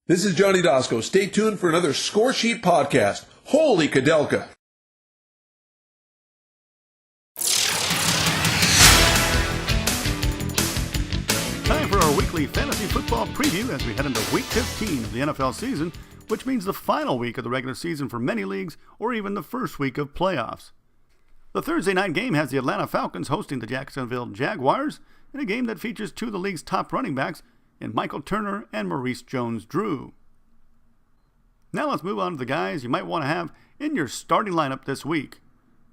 This is Johnny Dosco. Stay tuned for another Score Sheet podcast. Holy Kadelka! Time for our weekly fantasy football preview as we head into Week 15 of the NFL season, which means the final week of the regular season for many leagues, or even the first week of playoffs. The Thursday night game has the Atlanta Falcons hosting the Jacksonville Jaguars in a game that features two of the league's top running backs in Michael Turner and Maurice Jones-Drew. Now let's move on to the guys you might want to have in your starting lineup this week.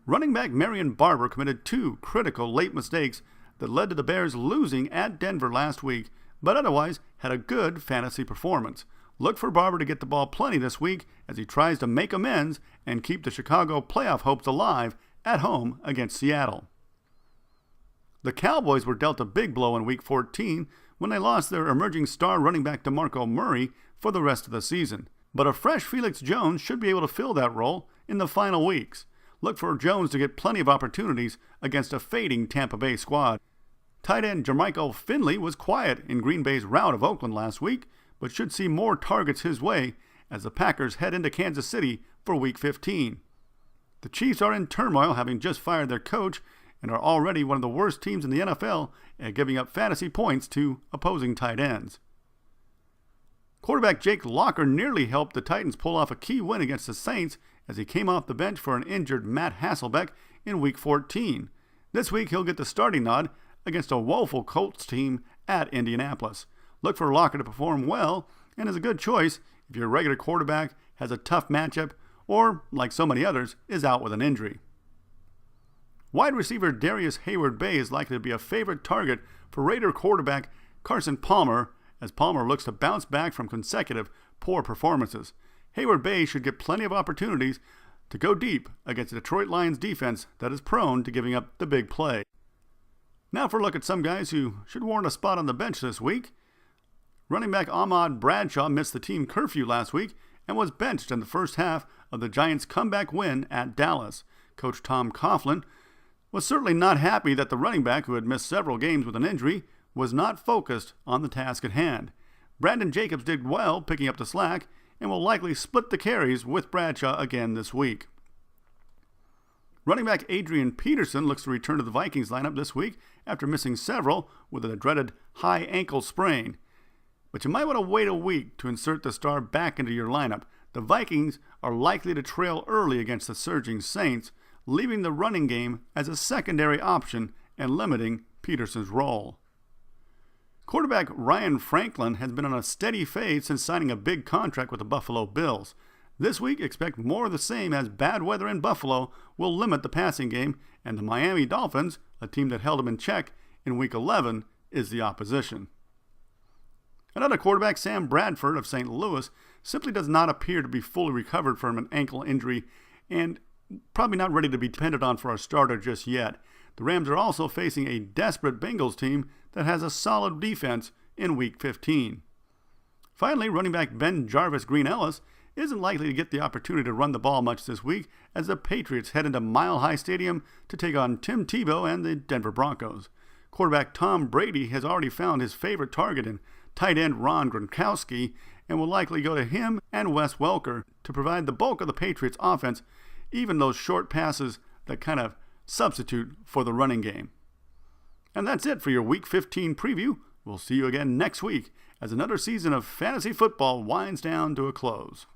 Running back Marion Barber committed two critical late mistakes that led to the Bears losing at Denver last week, but otherwise had a good fantasy performance. Look for Barber to get the ball plenty this week as he tries to make amends and keep the Chicago playoff hopes alive at home against Seattle. The Cowboys were dealt a big blow in Week 14 when they lost their emerging star running back DeMarco Murray for the rest of the season. But a fresh Felix Jones should be able to fill that role in the final weeks. Look for Jones to get plenty of opportunities against a fading Tampa Bay squad. Tight end Jermichael Finley was quiet in Green Bay's rout of Oakland last week, but should see more targets his way as the Packers head into Kansas City for Week 15. The Chiefs are in turmoil, having just fired their coach, and are already one of the worst teams in the NFL at giving up fantasy points to opposing tight ends. Quarterback Jake Locker nearly helped the Titans pull off a key win against the Saints as he came off the bench for an injured Matt Hasselbeck in Week 14. This week he'll get the starting nod against a woeful Colts team at Indianapolis. Look for Locker to perform well and is a good choice if your regular quarterback has a tough matchup or, like so many others, is out with an injury. Wide receiver Darius Heyward-Bey is likely to be a favorite target for Raider quarterback Carson Palmer as Palmer looks to bounce back from consecutive poor performances. Heyward-Bey should get plenty of opportunities to go deep against the Detroit Lions defense that is prone to giving up the big play. Now for a look at some guys who should warrant a spot on the bench this week. Running back Ahmad Bradshaw missed the team curfew last week and was benched in the first half of the Giants' comeback win at Dallas. Coach Tom Coughlin was certainly not happy that the running back, who had missed several games with an injury, was not focused on the task at hand. Brandon Jacobs did well picking up the slack and will likely split the carries with Bradshaw again this week. Running back Adrian Peterson looks to return to the Vikings lineup this week after missing several with a dreaded high ankle sprain. But you might want to wait a week to insert the star back into your lineup. The Vikings are likely to trail early against the surging Saints, leaving the running game as a secondary option and limiting Peterson's role. Quarterback Ryan Franklin has been on a steady fade since signing a big contract with the Buffalo Bills. This week, expect more of the same as bad weather in Buffalo will limit the passing game, and the Miami Dolphins, a team that held him in check in Week 11, is the opposition. Another quarterback, Sam Bradford of St. Louis, simply does not appear to be fully recovered from an ankle injury and probably not ready to be depended on for a starter just yet. The Rams are also facing a desperate Bengals team that has a solid defense in Week 15. Finally, running back Ben Jarvis Green Ellis isn't likely to get the opportunity to run the ball much this week as the Patriots head into Mile High Stadium to take on Tim Tebow and the Denver Broncos. Quarterback Tom Brady has already found his favorite target in tight end Ron Gronkowski and will likely go to him and Wes Welker to provide the bulk of the Patriots' offense, even those short passes that kind of substitute for the running game. And that's it for your Week 15 preview. We'll see you again next week as another season of fantasy football winds down to a close.